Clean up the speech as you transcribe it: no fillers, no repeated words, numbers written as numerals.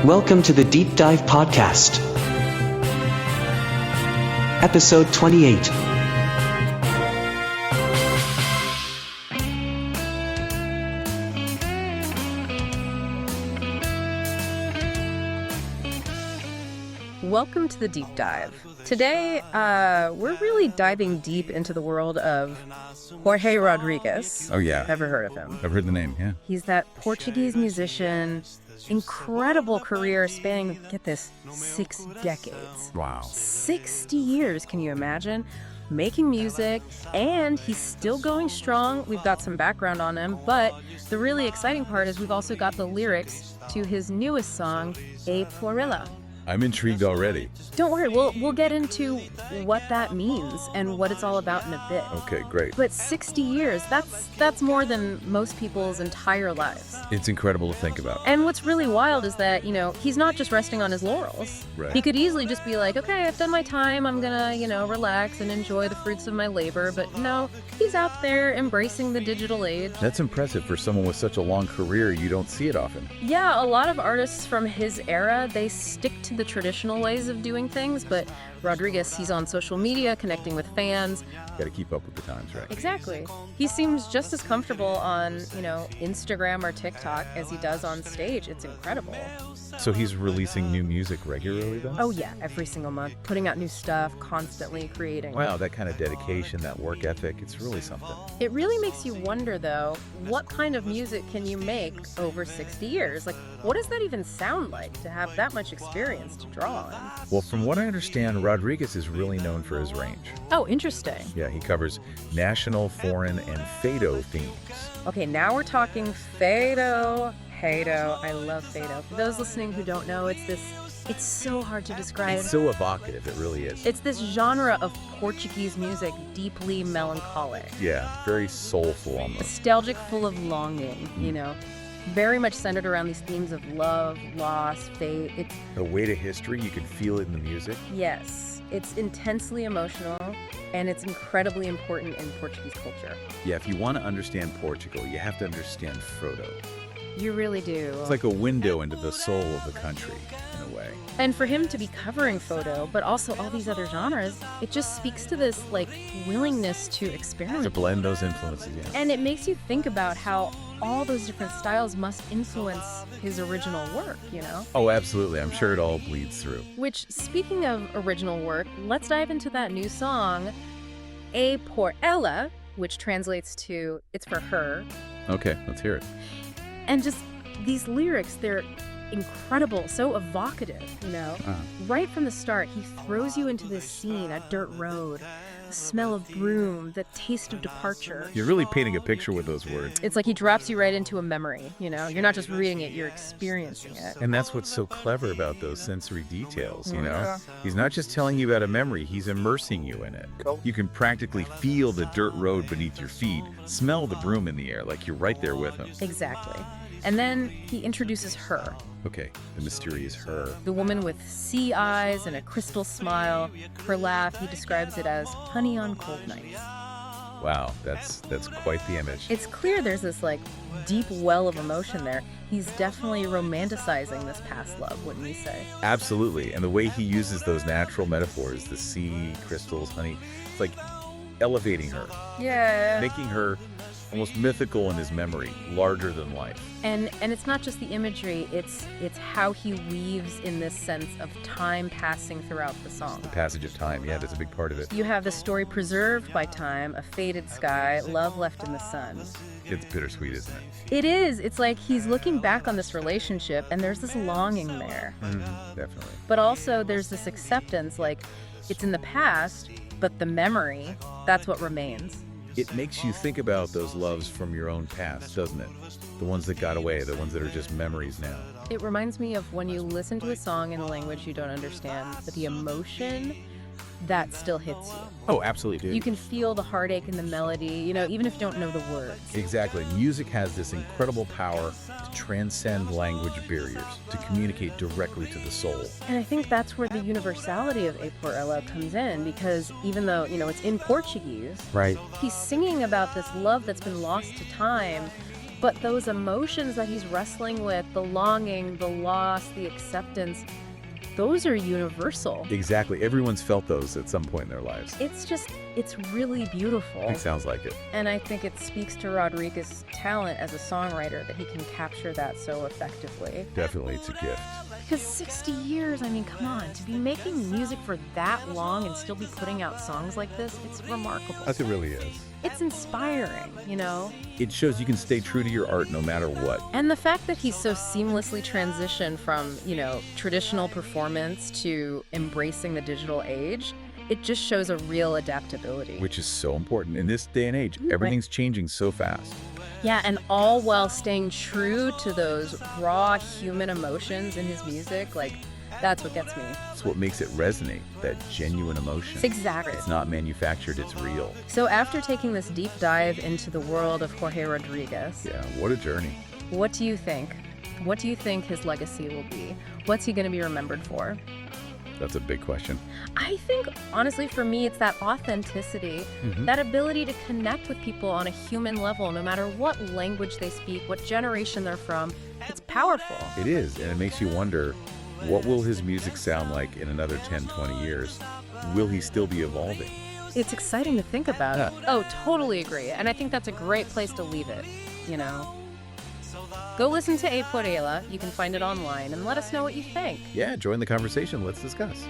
Welcome to the Deep Dive Podcast. Episode 28. Welcome to the Deep Dive. Today, we're really diving deep into the world of Jorge Rodriguez. Oh, yeah. Ever heard of him? I've heard the name, yeah. He's that Portuguese musician, incredible career spanning, get this, 6 decades. Wow. 60 years, can you imagine? Making music, and he's still going strong. We've got some background on him, but the really exciting part is we've also got the lyrics to his newest song, A Porella. I'm intrigued already. Don't worry, we'll get into what that means and what it's all about in a bit. Okay, great. But 60 years, that's more than most people's entire lives. It's incredible to think about. And what's really wild is that, he's not just resting on his laurels. Right. He could easily just be like, okay, I've done my time, I'm gonna, relax and enjoy the fruits of my labor. But no, he's out there embracing the digital age. That's impressive for someone with such a long career. You don't see it often. Yeah, a lot of artists from his era, they stick to the traditional ways of doing things, but Rodriguez, he's on social media connecting with fans. Got to keep up with the times, right? Exactly. He seems just as comfortable on, Instagram or TikTok as he does on stage. It's incredible. So he's releasing new music regularly, then? Oh yeah, every single month, putting out new stuff, constantly creating. Wow, that kind of dedication, that work ethic, it's really something. It really makes you wonder, though, what kind of music can you make over 60 years? Like, what does that even sound like to have that much experience to draw on? Well, from what I understand, Rodriguez is really known for his range. Oh, interesting. Yeah, he covers national, foreign, and fado themes. Okay, now we're talking fado. Fado. I love fado. For those listening who don't know, it's so hard to describe. It's so evocative, it really is. It's this genre of Portuguese music, deeply melancholic. Yeah, very soulful almost. Nostalgic, full of longing, Very much centered around these themes of love, loss, fate. The weight of history, you can feel it in the music. Yes, it's intensely emotional, and it's incredibly important in Portuguese culture. Yeah, if you want to understand Portugal, you have to understand Frodo. You really do. It's like a window into the soul of the country, in a way. And for him to be covering photo, but also all these other genres, it just speaks to this, willingness to experiment. To blend those influences, yeah. And it makes you think about how all those different styles must influence his original work, Oh, absolutely. I'm sure it all bleeds through. Which, speaking of original work, let's dive into that new song, A Por Ella, which translates to, it's for her. Okay, let's hear it. And just these lyrics, they're incredible, so evocative, Right from the start, he throws you into this scene, a dirt road, the smell of broom, the taste of departure. You're really painting a picture with those words. It's like he drops you right into a memory, You're not just reading it, you're experiencing it. And that's what's so clever about those sensory details, Yeah. He's not just telling you about a memory, he's immersing you in it. You can practically feel the dirt road beneath your feet, smell the broom in the air, like you're right there with him. Exactly. And then he introduces her. Okay, the mysterious her. The woman with sea eyes and a crystal smile. Her laugh, he describes it as honey on cold nights. Wow, that's quite the image. It's clear there's this deep well of emotion there. He's definitely romanticizing this past love, wouldn't you say? Absolutely, and the way he uses those natural metaphors, the sea, crystals, honey, it's like elevating her. Yeah. Making her almost mythical in his memory, larger than life. And it's not just the imagery, it's how he weaves in this sense of time passing throughout the song. The passage of time, yeah, that's a big part of it. You have the story preserved by time, a faded sky, love left in the sun. It's bittersweet, isn't it? It is. It's like he's looking back on this relationship and there's this longing there. Definitely. But also there's this acceptance, it's in the past, but the memory, that's what remains. It makes you think about those loves from your own past, doesn't it? The ones that got away, the ones that are just memories now. It reminds me of when you listen to a song in a language you don't understand, but the emotion, that still hits you. Oh, absolutely, dude. You can feel the heartache in the melody, even if you don't know the words. Exactly. Music has this incredible power to transcend language barriers, to communicate directly to the soul. And I think that's where the universality of A Por Ella comes in, because even though, it's in Portuguese, right, he's singing about this love that's been lost to time, But those emotions that he's wrestling with, the longing, the loss, the acceptance, those are universal. Exactly. Everyone's felt those at some point in their lives. It's really beautiful. It sounds like it. And I think it speaks to Rodriguez's talent as a songwriter that he can capture that so effectively. Definitely, it's a gift. Because 60 years, I mean, come on, to be making music for that long and still be putting out songs like this, it's remarkable. Yes, it really is. It's inspiring, you know? It shows you can stay true to your art no matter what. And the fact that he's so seamlessly transitioned from, traditional performance to embracing the digital age, it just shows a real adaptability. Which is so important. In this day and age, everything's changing so fast. Yeah, and all while staying true to those raw human emotions in his music. Like, that's what gets me. It's what makes it resonate, that genuine emotion. Exactly. It's not manufactured, it's real. So after taking this deep dive into the world of Jorge Rodriguez, Yeah, what a journey. what do you think? What do you think his legacy will be? What's he going to be remembered for? That's a big question. I think, honestly, for me, it's that authenticity, that ability to connect with people on a human level, no matter what language they speak, what generation they're from. It's powerful. It is, and it makes you wonder, what will his music sound like in another 10, 20 years? Will he still be evolving? It's exciting to think about. Yeah. Oh, totally agree. And I think that's a great place to leave it, Go listen to A Por Ella. You can find it online and let us know what you think. Yeah, join the conversation. Let's discuss.